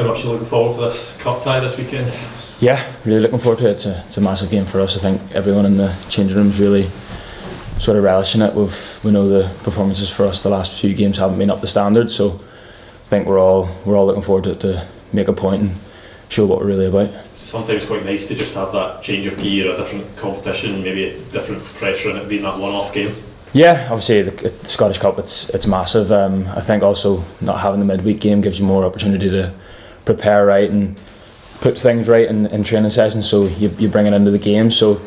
How much are you looking forward to this cup tie this weekend? Yeah, really looking forward to it. It's a massive game for us. I think everyone in the changing room is really sort of relishing it. We know the performances for us the last few games haven't been up to standard, so I think we're all looking forward to make a point and show what we're really about. Sometimes it's quite nice to just have that change of gear, a different competition, maybe a different pressure in it being that one-off game. Yeah, obviously the Scottish Cup, it's massive. I think also not having the midweek game gives you more opportunity to prepare right and put things right in training sessions, so you bring it into the game. So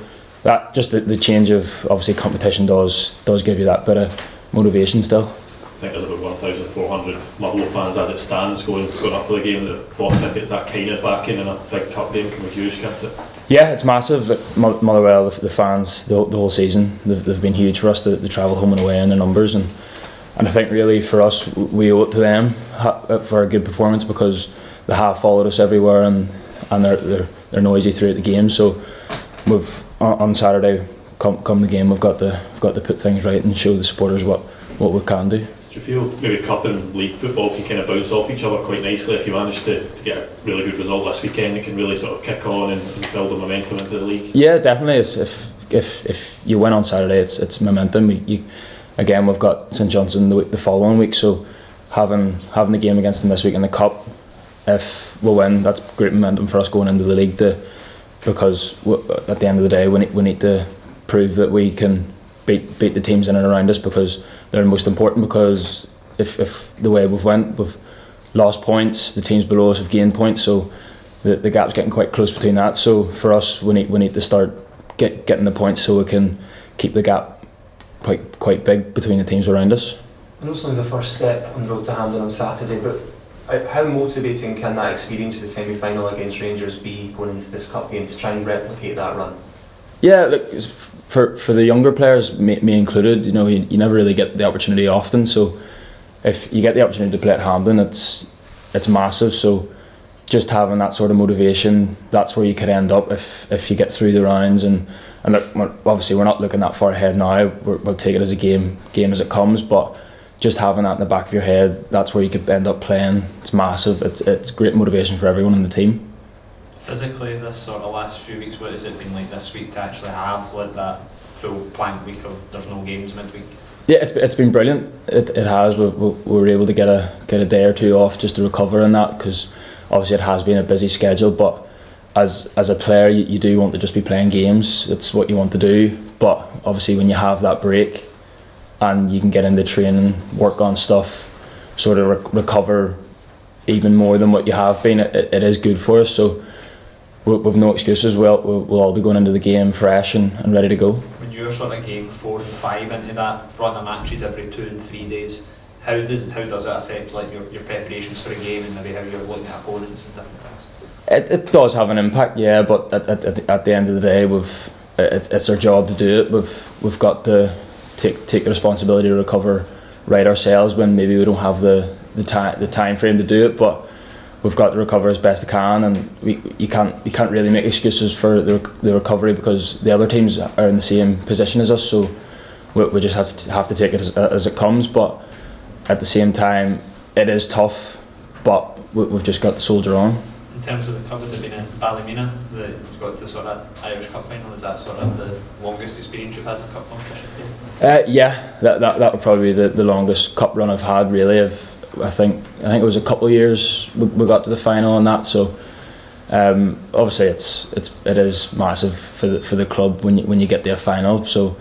that just the change of obviously competition does give you that bit of motivation still. I think there's about 1,400 Motherwell fans as it stands going up for the game that have bought tickets. That kind of backing in a big cup game can be huge, can't it? Yeah, it's massive. Motherwell, the fans, the whole season, they've been huge for us. They travel home and away in their numbers, and I think really for us, we owe it to them for a good performance, because they have followed us everywhere and they're noisy throughout the game. So we've on Saturday, come the game, we've got to put things right and show the supporters what we can do. Do you feel maybe cup and league football can kind of bounce off each other quite nicely? If you manage to get a really good result this weekend, it can really sort of kick on and build the momentum into the league. Yeah, definitely. If you win on Saturday, it's momentum. Again, we've got St Johnstone the following week, so having the game against them this week in the cup, if we win, that's great momentum for us going into the league. Because at the end of the day, we need to prove that we can beat the teams in and around us, because they're most important. Because if the way we've lost points, the teams below us have gained points, so the gap's getting quite close between that. So for us, we need to start getting the points so we can keep the gap quite big between the teams around us. I know it's only the first step on the road to Hampden on Saturday, but how motivating can that experience of the semi-final against Rangers be going into this cup game to try and replicate that run? Yeah, look, for the younger players, me included, you never really get the opportunity often. So if you get the opportunity to play at Hampden, it's massive. So just having that sort of motivation, that's where you could end up if you get through the rounds. And look, obviously we're not looking that far ahead now. We'll take it as a game as it comes, but just having that in the back of your head, that's where you could end up playing. It's massive. It's great motivation for everyone in the team. Physically, this sort of last few weeks, what has it been like this week to actually have like that full blank week of there's no games midweek? Yeah, it's been brilliant. It has. We were able to get a day or two off just to recover in that, because obviously it has been a busy schedule. But as a player, you do want to just be playing games. It's what you want to do. But obviously when you have that break and you can get into training, work on stuff, sort of recover even more than what you have been, it is good for us. So we've no excuses. We'll all be going into the game fresh and ready to go. When you're sort of game 4 and 5 into that run of matches every 2 and 3 days, how does it affect like your preparations for a game and maybe how you're looking at opponents and different things? It does have an impact, yeah. But at the end of the day, it's our job to do it. We've got to take the responsibility to recover right ourselves when maybe we don't have the time frame to do it. But we've got to recover as best we can, and you can't really make excuses for the recovery, because the other teams are in the same position as us. So we just have to take it as it comes. But at the same time, it is tough, but we've just got to soldier on. In terms of the cup, has it been in Ballymena that you've got to the sort of Irish Cup final? Is that sort of the longest experience you've had in a cup competition? Yeah, that would probably be the longest cup run I've had, really. I think it was a couple of years we got to the final on that. So obviously it is massive for the club when you get to a final. So,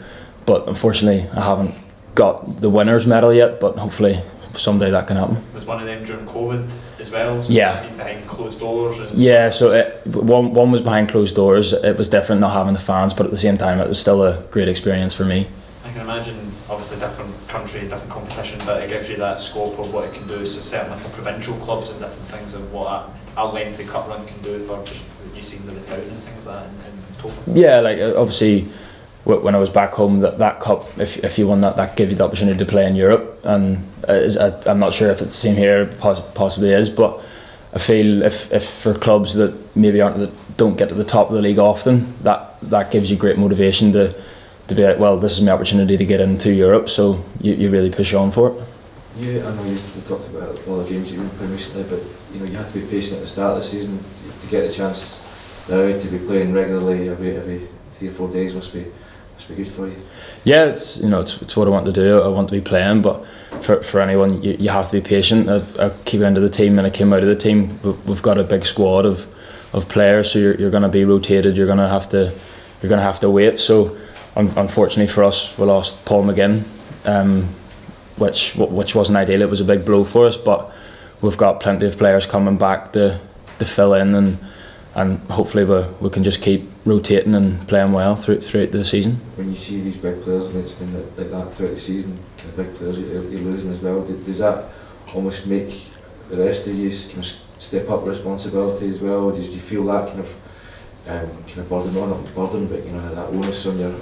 but unfortunately I haven't got the winners medal yet. But hopefully someday that can happen. Was one of them during COVID as well? So yeah. Behind closed doors. Yeah. So one was behind closed doors. It was different not having the fans, but at the same time it was still a great experience for me. I can imagine, obviously different country, different competition, but it gives you that scope of what it can do. So certainly for provincial clubs and different things, of what a lengthy cup run can do for just you seen with the town and things like that in total. Yeah, like obviously when I was back home, that cup, if you won that gave you the opportunity to play in Europe, and I'm not sure if it's the same here, possibly is, but I feel if for clubs that maybe don't get to the top of the league often, that gives you great motivation to be like, well, this is my opportunity to get into Europe, so you really push on for it. I know you talked about all the games you've been playing recently, but you have to be patient at the start of the season to get the chance now to be playing regularly every 3 or 4 days must be good for you. Yeah, it's what I want to do. I want to be playing, but for anyone, you have to be patient. I came into the team and I came out of the team. We've got a big squad of players, so you're going to be rotated. You're going to have to wait. So unfortunately for us, we lost Paul McGinn, which wasn't ideal. It was a big blow for us, but we've got plenty of players coming back to fill in, and hopefully we can just keep rotating and playing well throughout the season. When you see these big players, and it's been like that throughout the season, kind of big players you're losing as well, does that almost make the rest of you kind of step up responsibility as well? Or do you feel that kind of burden, not burden, but that onus on your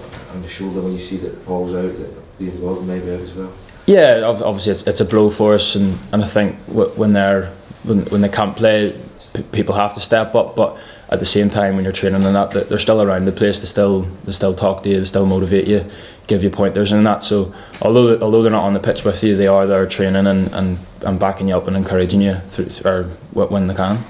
shoulder when you see that Paul's out, that Dean Gordon may be out as well? Yeah, obviously it's a blow for us, and I think when they can't play, people have to step up. But at the same time, when you're training and that they're still around the place, they still talk to you, they still motivate you, give you pointers and that. So although they're not on the pitch with you, they are there training and backing you up and encouraging you when they can.